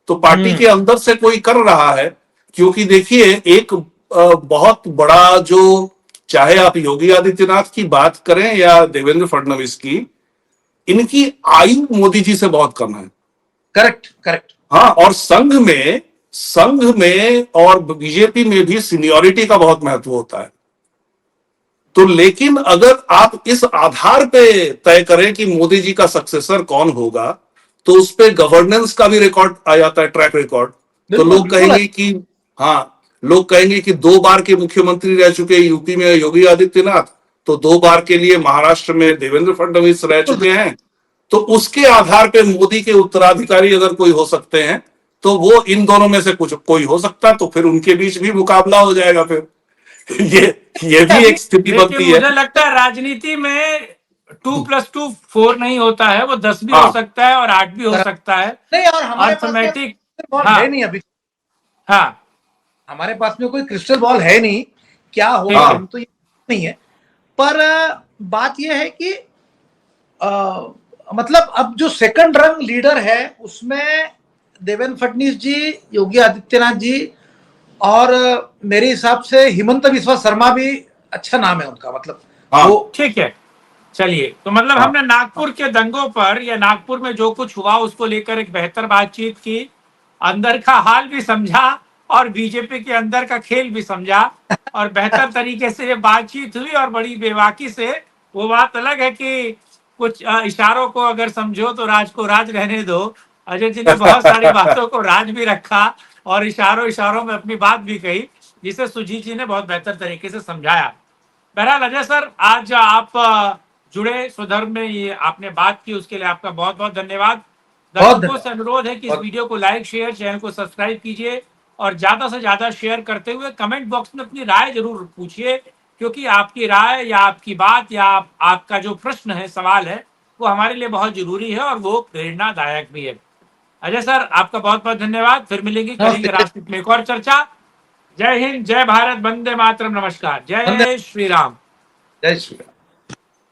तो पार्टी के अंदर से कोई कर रहा है, क्योंकि देखिए एक बहुत बड़ा जो, चाहे आप योगी आदित्यनाथ की बात करें या देवेंद्र फडणवीस की, इनकी आयु मोदी जी से बहुत कम है। Correct correct. हाँ, और संघ में और बीजेपी में भी सीनियोरिटी का बहुत महत्व होता है। तो लेकिन अगर आप इस आधार पे तय करें कि मोदी जी का सक्सेसर कौन होगा, तो उस पे गवर्नेंस का भी रिकॉर्ड आ जाता है, ट्रैक रिकॉर्ड। तो बिल्कुल, लोग बिल्कुल। कहेंगे कि, हाँ, लोग कहेंगे कि 2 बार के मुख्यमंत्री रह चुके यूपी में योगी आदित्यनाथ, तो 2 बार के लिए महाराष्ट्र में देवेंद्र फडणवीस रह चुके हैं, तो उसके आधार पे मोदी के उत्तराधिकारी अगर कोई हो सकते हैं तो वो इन दोनों में से कुछ कोई हो सकता है, तो फिर उनके बीच भी मुकाबला हो जाएगा फिर। ये ये भी एक स्थिति देखिए, बनती है। मुझे लगता है राजनीति में 2+2 4 नहीं होता है, वो 10 भी हो हाँ, सकता है और 8 भी हो सकता है। नहीं, और हमारे पास में अर्थमेटिक। क्रिस्टल बॉल हाँ है नहीं अभी। हाँ, हमारे पास में कोई क्रिस्टल बॉल है नहीं, क्या होगा ठीक है। हम तो ये नहीं है। पर बात यह है कि मतलब अब जो सेकंड रंग लीडर है उसमें देवेंद्र फडणवीस जी, योगी आदित्यनाथ जी, और मेरे हिसाब से हिमंत बिस्वा शर्मा भी अच्छा नाम है उनका, मतलब हाँ, वो। ठीक है, चलिए, तो मतलब हाँ, हमने नागपुर के दंगों पर या नागपुर में जो कुछ हुआ उसको लेकर एक बेहतर बातचीत की, अंदर का हाल भी समझा और बीजेपी के अंदर का खेल भी समझा, और बेहतर तरीके से ये बातचीत हुई और बड़ी बेबाकी से। वो बात अलग है कि कुछ इशारों को अगर समझो तो राज को राज रहने दो। अजय जी ने बहुत सारी बातों को राज भी रखा और इशारों इशारों में अपनी बात भी कही, जिसे सुजीत जी ने बहुत बेहतर तरीके से समझाया। बहरहाल अजय सर, आज आप जुड़े स्वधर्म में, ये आपने बात की उसके लिए आपका बहुत बहुत धन्यवाद। बहुत दर्शकों से अनुरोध है कि इस धन्यवाद। वीडियो को लाइक, शेयर, चैनल को सब्सक्राइब कीजिए और ज्यादा से ज्यादा शेयर करते हुए कमेंट बॉक्स में अपनी राय जरूर पूछिए, क्योंकि आपकी राय या आपकी बात या आपका जो प्रश्न है, सवाल है, वो हमारे लिए बहुत जरूरी है और वो प्रेरणादायक भी है। अजय सर, आपका बहुत बहुत धन्यवाद। फिर मिलेंगे, करेंगे नमस्ते। राष्ट्र में एक और चर्चा। जय हिंद, जय भारत, वंदे मातरम, नमस्कार, वंदे, जय श्री राम। जय श्री राम।